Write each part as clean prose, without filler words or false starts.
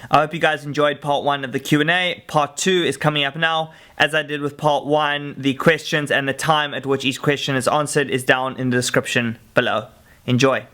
I hope you guys enjoyed part 1 of the Q&A. Part 2 is coming up now. As I did with part 1, the questions and the time at which each question is answered is down in the description below. Enjoy.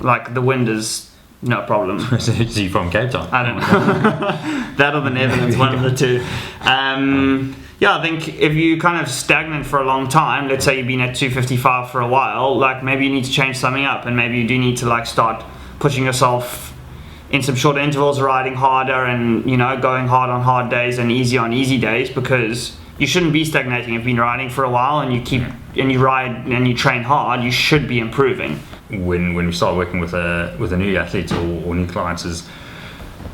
Like, the wind is no problem. Is he from Cape Town? I don't know. That or the Netherlands, one of the two. Yeah, I think if you kind of stagnant for a long time, let's say you've been at 255 for a while, like maybe you need to change something up, and maybe you do need to like start pushing yourself in some shorter intervals, riding harder, and you know, going hard on hard days and easy on easy days, because you shouldn't be stagnating. If you've been riding for a while and you ride and you train hard, you should be improving. When we start working with a new athlete or new clients, is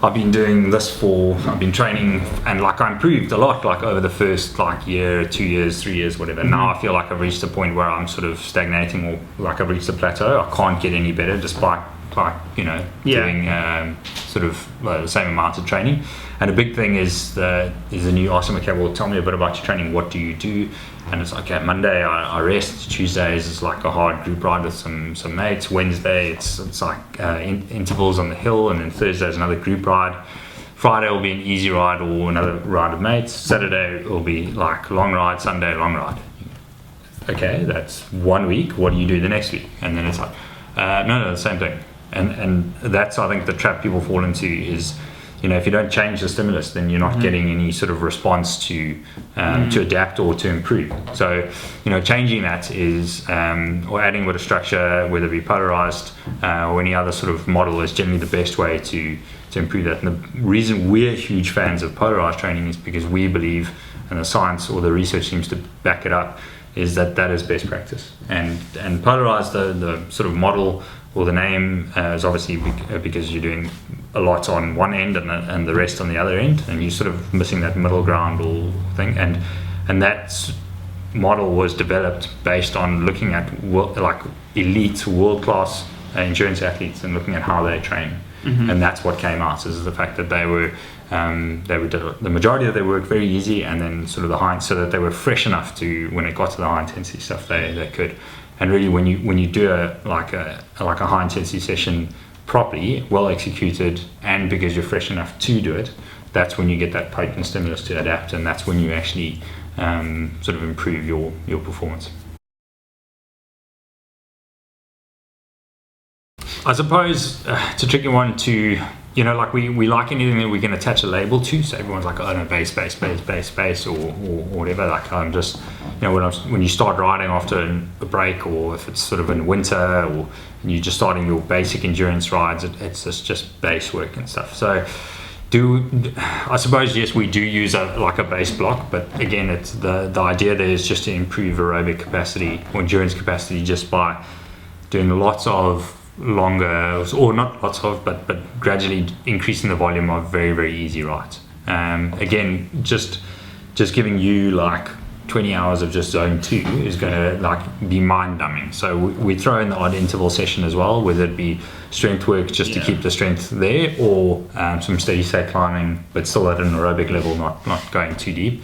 I've been doing this I've been training, and like I improved a lot, like over the first like year, 2 years, 3 years, whatever. Now I feel like I've reached a point where I'm sort of stagnating, or like I've reached a plateau. I can't get any better despite doing sort of the same amount of training. And a big thing is the new awesome. Okay, well, tell me a bit about your training. What do you do? And it's like, okay, Monday I rest. Tuesdays is like a hard group ride with some mates. Wednesday it's like intervals on the hill, and then Thursday is another group ride. Friday will be an easy ride or another ride of mates. Saturday will be like long ride. Sunday long ride. Okay, that's 1 week. What do you do the next week? And then it's like, no, the same thing. And that's, I think, the trap people fall into is, you know, if you don't change the stimulus, then you're not getting any sort of response to adapt or to improve. So, you know, changing that is, or adding a bit of structure, whether it be polarized or any other sort of model, is generally the best way to improve that. And the reason we're huge fans of polarized training is because we believe, and the science or the research seems to back it up, is that is best practice. And polarized, the sort of model or the name is obviously because you're doing a lot on one end and the rest on the other end, and you're sort of missing that middle ground or thing. And that model was developed based on looking at like elite, world-class endurance athletes and looking at how they train. And that's what came out, is the fact that they were the majority of their work very easy, and then sort of the high, so that they were fresh enough to, when it got to the high intensity stuff, they could. And really, when you do a high intensity session properly, well executed, and because you're fresh enough to do it, that's when you get that potent stimulus to adapt, and that's when you actually sort of improve your performance. I suppose it's a tricky one to, you know, like we like anything that we can attach a label to. So everyone's like, oh no, base, or whatever. Like, I'm just, you know, when you start riding after a break, or if it's sort of in winter, or you're just starting your basic endurance rides, it's just base work and stuff. So I suppose, yes, we do use a base block, but again, it's the idea there is just to improve aerobic capacity or endurance capacity just by doing lots of longer, or not lots of, but gradually increasing the volume of very, very easy rides. Again, just giving you like 20 hours of just zone 2 is going to like be mind numbing. So we throw in the odd interval session as well, whether it be strength work just to keep the strength there, or some steady state climbing, but still at an aerobic level, not going too deep.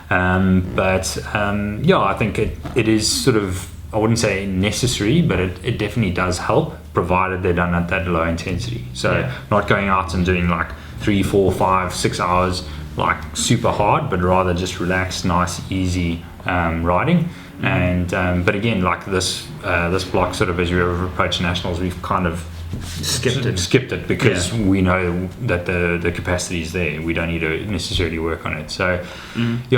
I think it is sort of, I wouldn't say necessary, but it definitely does help, provided they're done at that low intensity. So not going out and doing like 3, 4, 5, 6 hours like super hard, but rather just relaxed, nice, easy riding. And but again, like this block, sort of as we approach nationals, we've kind of skipped it because we know that the capacity is there. We don't need to necessarily work on it. So is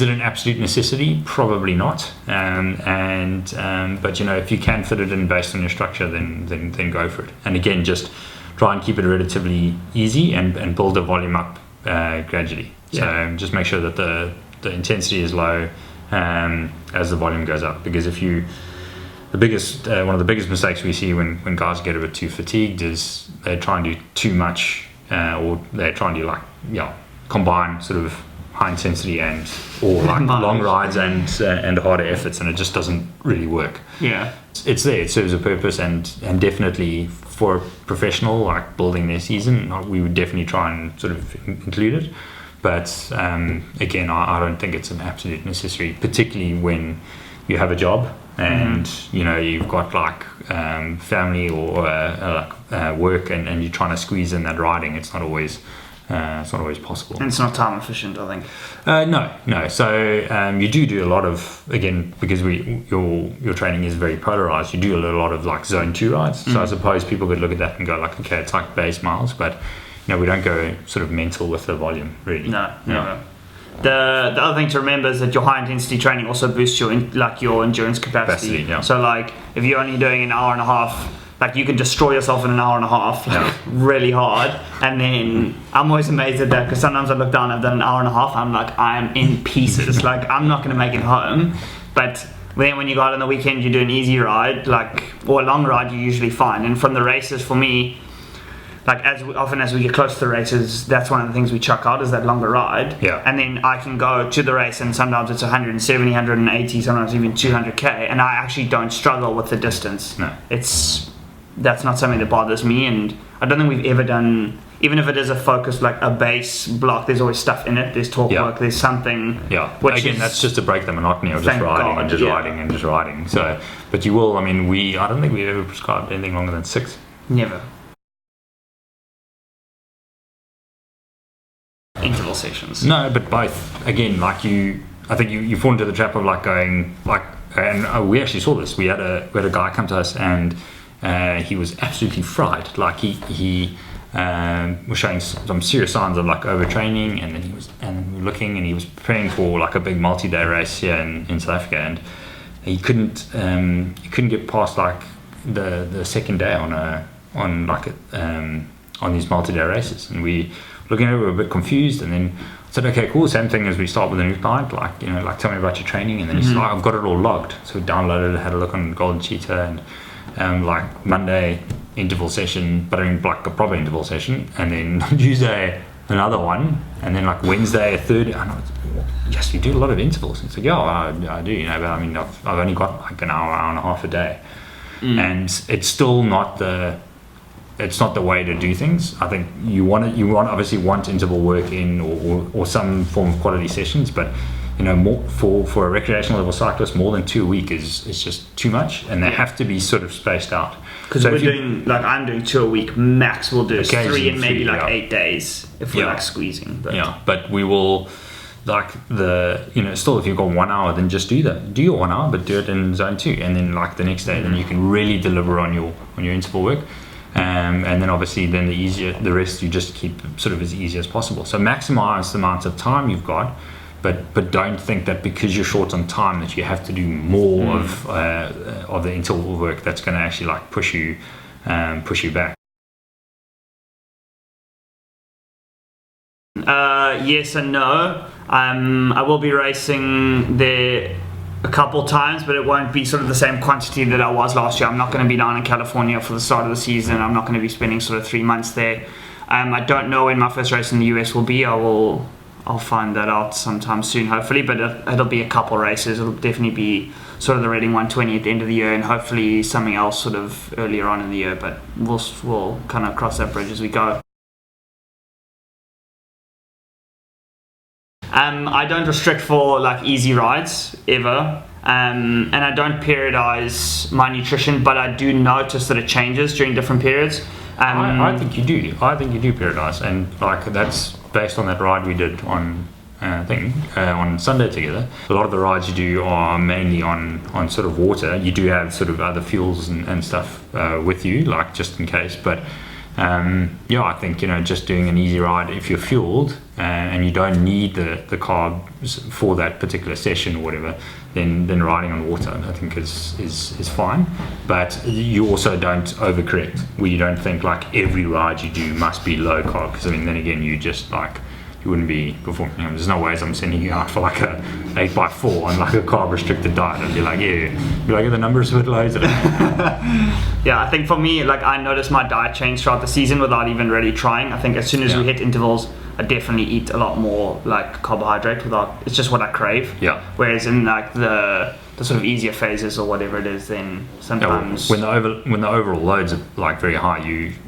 it an absolute necessity? Probably not. But you know, if you can fit it in based on your structure, then go for it. And again, just try and keep it relatively easy and build the volume up gradually. So just make sure that the intensity is low as the volume goes up, because if you one of the biggest mistakes we see when guys get a bit too fatigued is they try and do too much, or they try and do combine sort of high intensity or long rides and harder efforts, and it just doesn't really work. It's there, it serves a purpose, and definitely for a professional like building their season, we would definitely try and sort of include it. But again, I don't think it's an absolute necessary, particularly when you have a job and you know you've got like family or work, and you're trying to squeeze in that riding. It's not always possible. And it's not time efficient, I think. No. So you do a lot of, again, because your training is very polarized. You do a lot of like zone 2 rides. So I suppose people could look at that and go like, okay, it's like base miles, but you know we don't go sort of mental with the volume really. No. The other thing to remember is that your high intensity training also boosts your endurance capacity. Yeah. So like if you're only doing an hour and a half, like you can destroy yourself in an hour and a half, like really hard. And then I'm always amazed at that, because sometimes I look down, I've done an hour and a half, I'm like, I'm in pieces. Like I'm not going to make it home. But then when you go out on the weekend, you do an easy ride, or a long ride, you're usually fine. And from the races, for me, like often as we get close to the races, that's one of the things we chuck out, is that longer ride. Yeah. And then I can go to the race, and sometimes it's 170, 180, sometimes even 200k, and I actually don't struggle with the distance. No. That's not something that bothers me, and I don't think we've ever done, even if it is a focus, like a base block, there's always stuff in it, there's talk work, there's something. Yeah, again, that's just to break the monotony of just riding and just riding and just riding. So, but you will, I don't think we ever prescribed anything longer than 6. Never. Interval sessions. No, but both. Again, like I think you fall into the trap of like going, like, and we actually saw this. We had a guy come to us, and he was absolutely fried. Like he was showing some serious signs of like overtraining, and then we were looking, and he was preparing for like a big multi-day race here in South Africa, and he couldn't get past like the second day on these multi-day races, and we looking at it, we were a bit confused, and then I said, okay, cool, same thing as we start with a new client, like, you know, like tell me about your training, and then he said, I've got it all logged. So we downloaded it, had a look on Golden Cheetah, and like Monday interval session, but I mean like a proper interval session, and then Tuesday another one, and then like Wednesday a third. I know, yes, you do a lot of intervals. It's like, yeah, I do, you know, but I mean I've only got like an hour and a half a day, and it's still not the way to do things. I think you obviously want interval work in or some form of quality sessions, but you know, more for a recreational level cyclist, more than 2 a week is just too much, and they have to be sort of spaced out. Because I'm doing 2 a week max. We'll do 3 in maybe 8 days if we're like squeezing. But we will like still if you've got 1 hour, then just do your 1 hour, but do it in zone 2, and then like the next day, then you can really deliver on your interval work. And then obviously the rest you just keep sort of as easy as possible. So maximize the amount of time you've got, but don't think that because you're short on time that you have to do more of the interval work that's going to actually like push you back. Yes and no. I will be racing there a couple times, but it won't be sort of the same quantity that I was last year. I'm not going to be down in California for the start of the season. I'm not going to be spending sort of 3 months there. I don't know when my first race in the US will be. I'll find that out sometime soon, hopefully, but it'll be a couple races. It'll definitely be sort of the Reading 120 at the end of the year, and hopefully something else sort of earlier on in the year, but we'll kind of cross that bridge as we go. I don't restrict for like easy rides ever, and I don't periodize my nutrition, but I do notice that it changes during different periods. I think you do. I think you do periodize, and like that's based on that ride we did on on Sunday together. A lot of the rides you do are mainly on sort of water. You do have sort of other fuels and stuff with you, like just in case, but. I think just doing an easy ride if you're fueled and you don't need the carbs for that particular session or whatever, then riding on water I think is fine. But you also don't overcorrect, where you don't think like every ride you do must be low carb, because then again you just like you wouldn't be performing. There's no ways I'm sending you out for like a 8x4 on like a carb restricted diet and be like, the numbers a bit low today. Yeah, I think for me, like I noticed my diet change throughout the season without even really trying. I think as soon as we hit intervals, I definitely eat a lot more like carbohydrate it's just what I crave. Yeah. Whereas in like the sort of easier phases or whatever it is, then sometimes when the overall loads are like very high,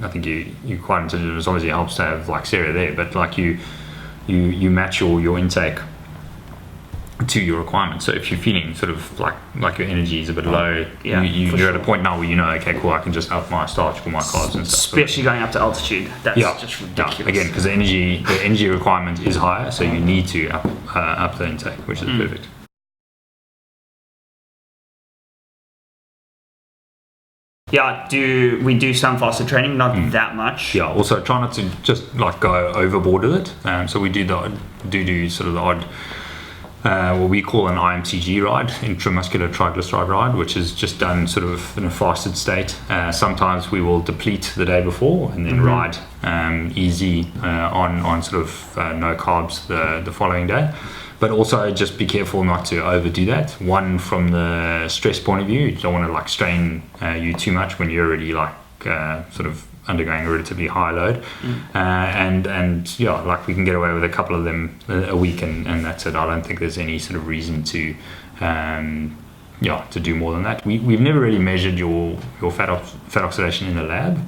I think you quite intelligent. It obviously helps to have like Sarah there, but like you match your intake to your requirements. So if you're feeling sort of like your energy is a bit low, you're at a point now where you know, okay, cool, I can just up my starch for my carbs and stuff. Especially going up to altitude, that's just ridiculous. Yeah. Again, because the energy requirement is higher, so you need to up the intake, which is perfect. Yeah, we do some fasted training, not that much. Yeah, also try not to just like go overboard with it. So we do sort of the odd, what we call an IMCG ride, intramuscular triglyceride ride, which is just done sort of in a fasted state. Sometimes we will deplete the day before and then ride easy on sort of no carbs the following day. But also just be careful not to overdo that. One, from the stress point of view, you don't want to like strain you too much when you're already like sort of undergoing a relatively high load. And yeah, like we can get away with a couple of them a week and that's it. I don't think there's any sort of reason to do more than that. We've never really measured your fat oxidation in the lab.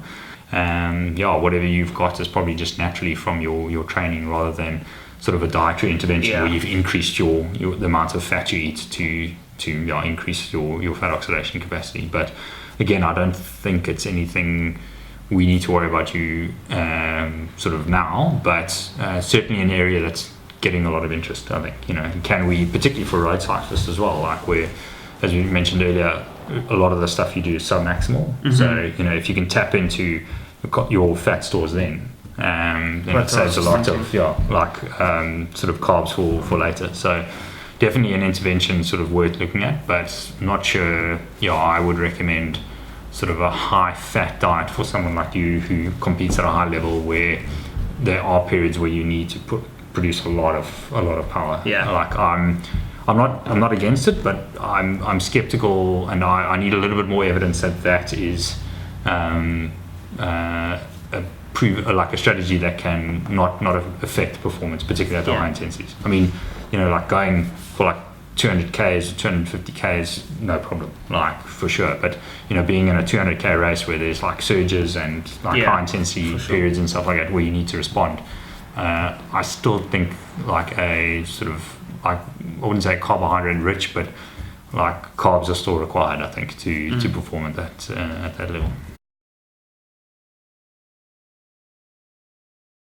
Whatever you've got is probably just naturally from your training rather than sort of a dietary intervention where you've increased the amount of fat you eat to increase your fat oxidation capacity. But again, I don't think it's anything we need to worry about you sort of now, but certainly an area that's getting a lot of interest, I think. Can we, particularly for road cyclists as well, like where, as we mentioned earlier, a lot of the stuff you do is sub-maximal. So, if you can tap into your fat stores then it saves a lot of sort of carbs for later. So definitely an intervention sort of worth looking at, but not sure I would recommend sort of a high fat diet for someone like you who competes at a high level, where there are periods where you need to produce a lot of power. Like I'm not against it, but I'm skeptical, and I need a little bit more evidence that is like a strategy that can not affect performance, particularly at the high intensities. I mean, like going for like 200 Ks or 250 Ks, no problem, like for sure. But being in a 200K race where there's like surges and like high intensity periods and stuff like that where you need to respond, I still think like a sort of, like, I wouldn't say carbohydrate rich, but like carbs are still required, I think, to perform at that level.